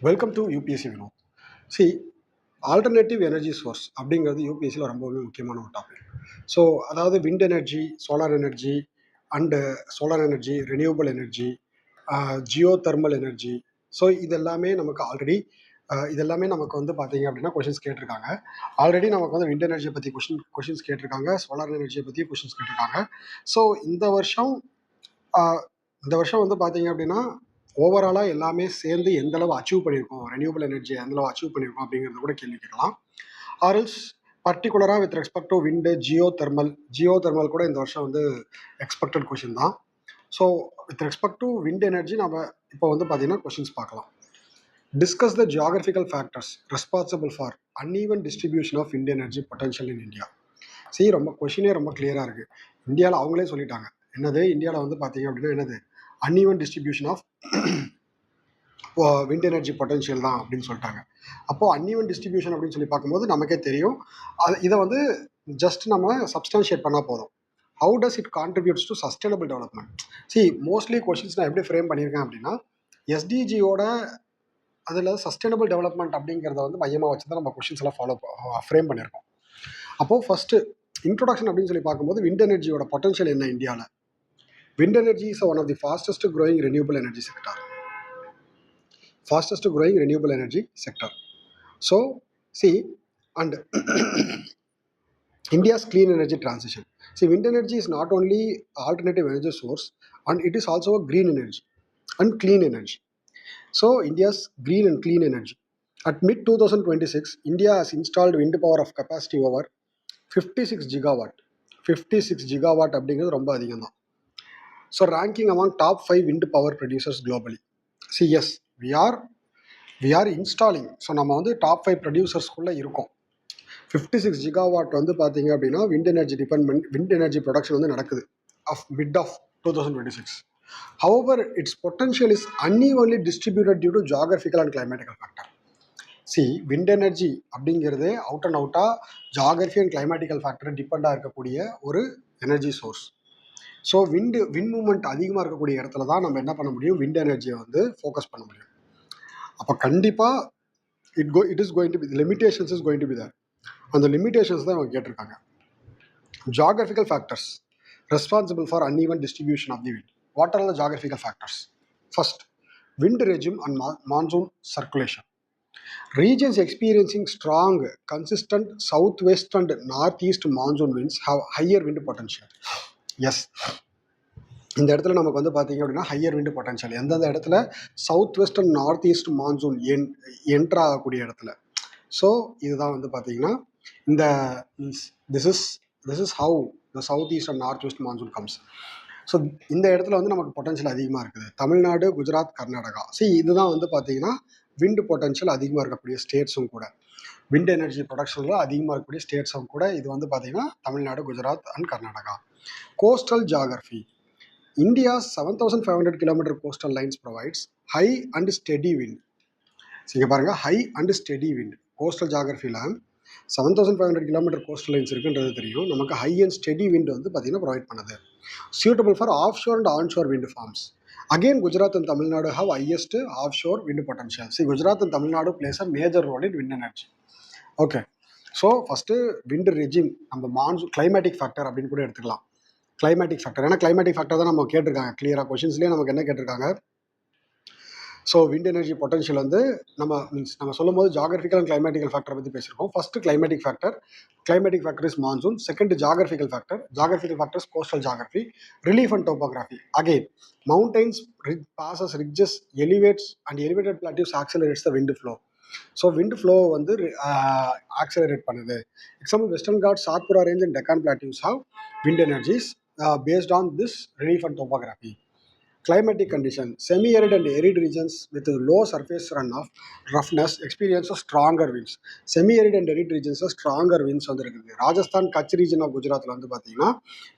Welcome to UPSC Vinod. சி alternative energy source அப்படிங்கிறது யூபிஎஸ்சியில் ரொம்பவே முக்கியமான ஒரு டாபிக். ஸோ அதாவது wind energy, solar energy, renewable energy, geothermal energy. So இதெல்லாமே நமக்கு வந்து பார்த்தீங்க அப்படின்னா கொஷின்ஸ் கேட்டிருக்காங்க. ஆல்ரெடி நமக்கு வந்து விண்ட் எனர்ஜியை பற்றி கொஷின்ஸ் கேட்டிருக்காங்க, சோலார் எனர்ஜியை பற்றி கொஷின்ஸ் கேட்டிருக்காங்க. ஸோ இந்த வருஷம் வந்து பார்த்தீங்க அப்படின்னா ஓவராலாக எல்லாமே சேர்ந்து எந்தளவு அச்சீவ் பண்ணியிருக்கோம், ரெனியூவபிள் எனர்ஜியை எந்தளவு அச்சீவ் பண்ணியிருக்கோம் அப்படிங்கிறது கூட கேள்வி கேட்கலாம். ஆர்எல்ஸ் பர்டிகுலராக with respect to wind, geothermal கூட இந்த வருஷம் வந்து எக்ஸ்பெக்டட் கொஷின் தான். So with respect to wind energy நம்ம இப்போ வந்து பார்த்தீங்கன்னா கொஷின்ஸ் பார்க்கலாம். Discuss the geographical factors responsible for uneven distribution of wind energy potential in India. கொஷினே ரொம்ப கிளியராக இருக்குது. இந்தியாவில் அவங்களே சொல்லிட்டாங்க. இந்தியாவில் வந்து பார்த்தீங்க அப்படின்னா uneven distribution of wind energy potential தான் அப்படின்னு சொல்லிட்டாங்க. அப்போது அன்ஈவன் டிஸ்ட்ரிபியூஷன் அப்படின்னு சொல்லி பார்க்கும்போது நமக்கே தெரியும். இதை வந்து ஜஸ்ட் நம்ம சப்ஸ்டான்ஷியேட் பண்ணால் போதும். How does it contributes to sustainable development? Mostly questions நான் எப்படி ஃப்ரேம் பண்ணியிருக்கேன் அப்படின்னா, எஸ்டிஜியோட அதில் சஸ்டைனபிள் டெவலப்மெண்ட் அப்படிங்கிறத வந்து மையமாக வச்சு தான் நம்ம கொஷின்ஸ் எல்லாம் ஃப்ரேம் பண்ணியிருக்கோம். அப்போது ஃபஸ்ட்டு இன்ட்ரோடக்ஷன் அப்படின்னு சொல்லி பார்க்கும்போது விண்ட் எனர்ஜியோட பொட்டன்ஷியல் என்ன இந்தியாவில்? Wind energy is one of the fastest growing renewable energy sector. So, and India's clean energy transition. Wind energy is not only alternative energy source, and it is also a green energy and clean energy. So, India's green and clean energy. At mid-2026, India has installed wind power of capacity over 56 gigawatt. 56 gigawatt அப்படிங்கிறது ரொம்ப அதிகம் தான். So ranking among top 5 wind power producers globally. Yes, we are installing. So நம்ம வந்து top 5 producers-குள்ள இருக்கோம். 56 gigawatt வந்து பார்த்தீங்க அப்படின்னா wind energy production வந்து நடக்குது mid of 2026. However, its potential is unevenly distributed due to geographical and climatical factor. Wind energy அப்படிங்கிறது out and அவுட்டாக ஜியாகிரஃபி அண்ட் கிளைமேட்டிக்கல் ஃபேக்டர் டிபெண்டாக இருக்கக்கூடிய ஒரு energy source. So wind movement அதிகமாக இருக்கக்கூடிய இடத்துல தான் நம்ம என்ன பண்ண முடியும், விண்ட் எனர்ஜியை வந்து ஃபோக்கஸ் பண்ண முடியும். அப்போ கண்டிப்பாக it is going to be limitations is going to be there. அந்த லிமிடேஷன்ஸ் தான் அவங்க கேட்டிருக்காங்க. Geographical factors responsible for uneven distribution of the wind. What are the geographical factors? First, wind regime and monsoon circulation. Regions experiencing strong, consistent southwest and northeast monsoon winds have higher wind potential. Yes, இந்த இடத்துல நமக்கு வந்து பார்த்தீங்க அப்படின்னா higher wind potential எந்தெந்த இடத்துல south west and north east monsoon entry ஆகக்கூடிய இடத்துல. ஸோ இதுதான் வந்து பார்த்தீங்கன்னா இந்த this is how the south east and north west monsoon comes. So இந்த இடத்துல வந்து நமக்கு பொட்டன்ஷியல் அதிகமாக இருக்குது. தமிழ்நாடு, குஜராத், கர்நாடகா. இதுதான் வந்து பார்த்தீங்கன்னா விண்ட் பொட்டன்ஷியல் அதிகமாக இருக்கக்கூடிய ஸ்டேட்ஸும் கூட, விண்ட் எனர்ஜி ப்ரொடக்ஷனில் அதிகமாக இருக்கக்கூடிய ஸ்டேட்ஸும் கூட இது வந்து பார்த்தீங்கன்னா Tamil Nadu, Gujarat and Karnataka. Coastal geography. India's 7,500 km coastal lines provides high and steady wind. இங்க பாருங்க, high and steady wind. Coastal geographyல 7,500 km coastal lines இருக்குன்றது தெரியும். நமக்கு high and steady wind வந்து பார்த்தீங்கன்னா ப்ரொவைட் பண்ணுது. Suitable for offshore and onshore wind farms. Again, Gujarat and Tamil Nadu have highest offshore wind potential. Gujarat and Tamil Nadu plays a major role in wind energy. Okay. So first wind regime நம்ம monsoon climatic factor அப்படின்னு கூட எடுத்துக்கலாம். Climatic factor, ஏன்னா climatic factor தான் நம்ம கேட்டிருக்காங்க கிளியராக கொஷின்ஸ்லேயே நமக்கு என்ன கேட்டிருக்காங்க. ஸோ விண்ட் எனர்ஜி பொட்டன்ஷியல் வந்து நம்ம சொல்லும் போது ஜியாகிரபிக்கல் அண்ட் கிளைமேட்டிக்கல் ஃபேக்டரை பற்றி பேசியிருக்கோம். First climatic factor is monsoon. Second geographical factor is coastal geography. Relief and topography. Again mountains, passes, ridges, elevated plateaus accelerates the wind flow. So wind flow வந்து accelerate பண்ணுது. Example, western Ghat, Satpura range and Deccan plateaus how wind energies based on this relief and topography. Climatic condition, semi arid and arid regions with low surface roughness experience stronger winds. Semi arid and arid regions stronger winds வந்து இருக்குது. Rajasthan, Kutch region of குஜராத்தில் வந்து பார்த்தீங்கன்னா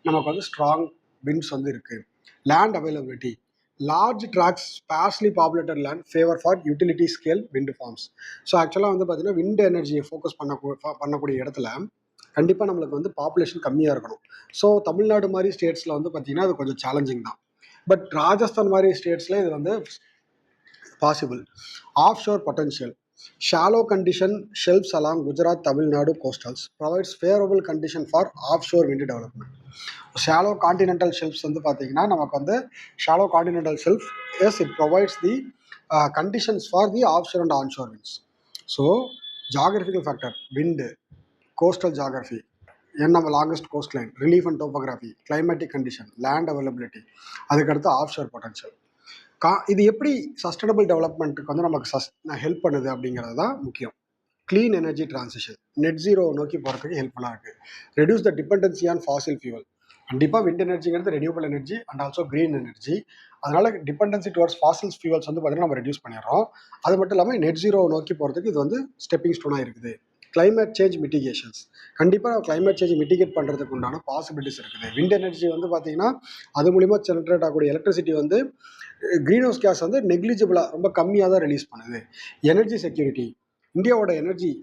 நமக்கு வந்து strong winds வந்து இருக்குது. Land availability, large tracts, sparsely populated land favor for utility scale wind farms. So ஆக்சுவலாக வந்து பார்த்தீங்கன்னா விண்ட் எனர்ஜியை ஃபோக்கஸ் பண்ணக்கூடிய இடத்துல கண்டிப்பாக நம்மளுக்கு வந்து பாப்புலேஷன் கம்மியாக இருக்கணும். ஸோ தமிழ்நாடு மாதிரி ஸ்டேட்ஸில் வந்து பார்த்தீங்கன்னா அது கொஞ்சம் சேலஞ்சிங் தான். பட் ராஜஸ்தான் மாதிரி ஸ்டேட்ஸில் இது வந்து possible. Offshore potential. Shallow condition shelves along Gujarat, Tamil Nadu coastals provides favorable condition for offshore wind development. Shallow continental shelves வந்து பார்த்தீங்கன்னா நமக்கு வந்து shallow continental shelf as it provides the conditions for the offshore and onshore winds. So geographical factor, wind, coastal geography, என்ன longest coast line, relief and topography, climatic condition, land availability, அதுக்கடுத்து offshore potential. இது எப்படி sustainable டெவலப்மெண்ட்டுக்கு வந்து நமக்கு help பண்ணுது அப்படிங்கிறது தான் முக்கியம். Clean energy transition, net zero நோக்கி போகிறதுக்கு ஹெல்ப்ஃபுல்லாக இருக்குது. Reduce the dependency on fossil fuel. கண்டிப்பாக விண்ட் எனர்ஜிங்கிறது renewable energy and also green energy. அதனால் டிபெண்டன்சி டுவர்ட்ஸ் ஃபாசில்ஸ் ஃபியூவல்ஸ் வந்து பார்த்திங்கன்னா நம்ம ரெடியூஸ் பண்ணிடுறோம். அது மட்டும் இல்லாமல் நெட் ஜீரோ நோக்கி போகிறதுக்கு இது வந்து ஸ்டெப்பிங் ஸ்டோனாக இருக்குது. கிளைமேட் சேஞ்ச் மிட்டிகேஷன்ஸ், கண்டிப்பாக கிளைமேட் சேஞ்ச் மிட்டிகேட் பண்ணுறதுக்கு உண்டான பாசிபிலிட்டிஸ் இருக்குது. விண்ட் எனர்ஜி வந்து பார்த்திங்கன்னா அது மூலிமா ஜென்ரேட் ஆகக்கூடிய எலக்ட்ரிசிட்டி வந்து க்ரீன் ஹவுஸ் கேஸ் வந்து நெக்லிஜிபிளாக ரொம்ப கம்மியாக தான் ரிலீஸ் பண்ணுது. எனர்ஜி செக்யூரிட்டி, இந்தியாவோட energy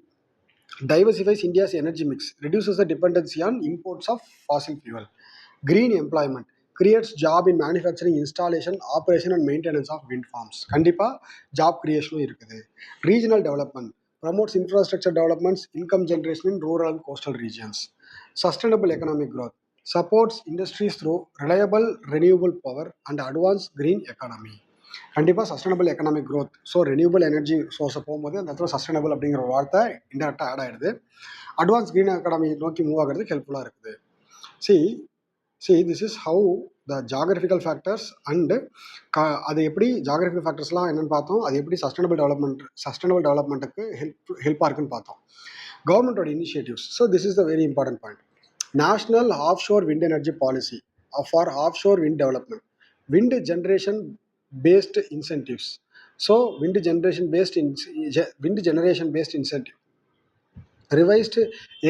diversifies India's energy mix, reduces the dependency on imports of fossil fuel. Green employment creates job in manufacturing, installation, operation and maintenance of wind farms. கண்டிப்பாக job கிரியேஷனும் இருக்குது. Regional development promotes infrastructure developments, income generation in rural and coastal regions. Sustainable economic growth supports industries through reliable renewable power and advanced green economy. கண்டிப்பாக sustainable economic growth. So renewable energy சோர்ஸை போகும்போது அந்த இடத்துல sustainable அப்படிங்கிற ஒரு வார்த்தை இன்டெரக்டாக add ஆகிடுது. Advance green economy நோக்கி மூவ் ஆகிறதுக்கு ஹெல்ப்ஃபுல்லாக இருக்குது. See this is how the geographical factors and அது எப்படி ஜாகிரபிக்கல் ஃபேக்டர்ஸ்லாம் என்னென்னு பார்த்தோம், அது எப்படி சஸ்டைனபிள் டெவலப்மெண்ட்டுக்கு ஹெல்ப்பாக இருக்குன்னு பார்த்தோம். கவர்மெண்ட்டோட initiatives. So this is the very important point. National offshore wind energy policy for offshore wind development, wind generation based incentives. So wind generation based incentive, revised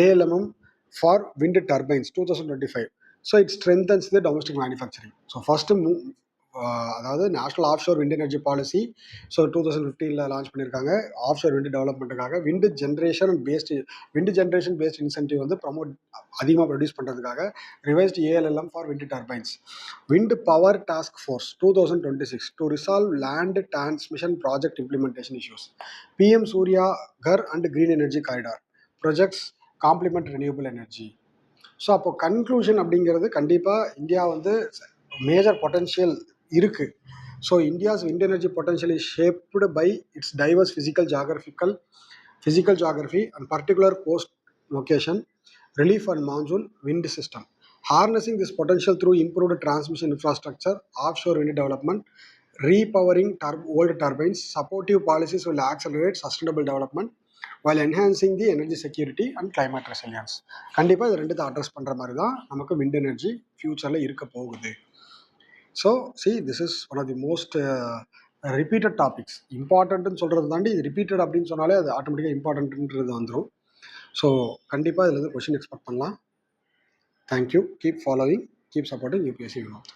ALMM for wind turbines 2025. So it strengthens the domestic manufacturing. So first அதாவது national offshore wind energy policy so 2015 launch பண்ணியிருக்காங்க. Offshore wind டெவலப்மெண்ட்டுக்காக wind generation based incentive வந்து promote அதிகமாக produce பண்ணுறதுக்காக revised ALMM for wind turbines. Wind power task force 2026 to resolve land transmission project implementation issues. PM Surya Ghar and green energy corridor projects complement renewable energy. So அப்போ conclusion அப்படிங்கிறது கண்டிப்பாக India வந்து major potential இருக்குது. So India's wind energy potential is shaped by its diverse physical geography and particular coast location, relief and monsoon wind system. Harnessing this potential through improved transmission infrastructure, offshore wind development, repowering old turbines, supportive policies will accelerate sustainable development while enhancing the energy security and climate resilience. கண்டிப்பாக இது ரெண்டுத்தை address பண்ணுற மாதிரி தான் நமக்கு wind energy ஃப்யூச்சரில் இருக்க போகுது. So this is one of the most repeated topics. இம்பார்ட்டன்ட்னு சொல்கிறது தாண்டி இது ரிப்பீட்டட் அப்படின்னு சொன்னாலே அது ஆட்டோமேட்டிக்காக இம்பார்ட்டன்ட்ன்றது வந்துடும். ஸோ கண்டிப்பாக இதில் கொஷின் எக்ஸ்பெக்ட் பண்ணலாம். Thank you. Keep following, keep supporting UPSC Vinod.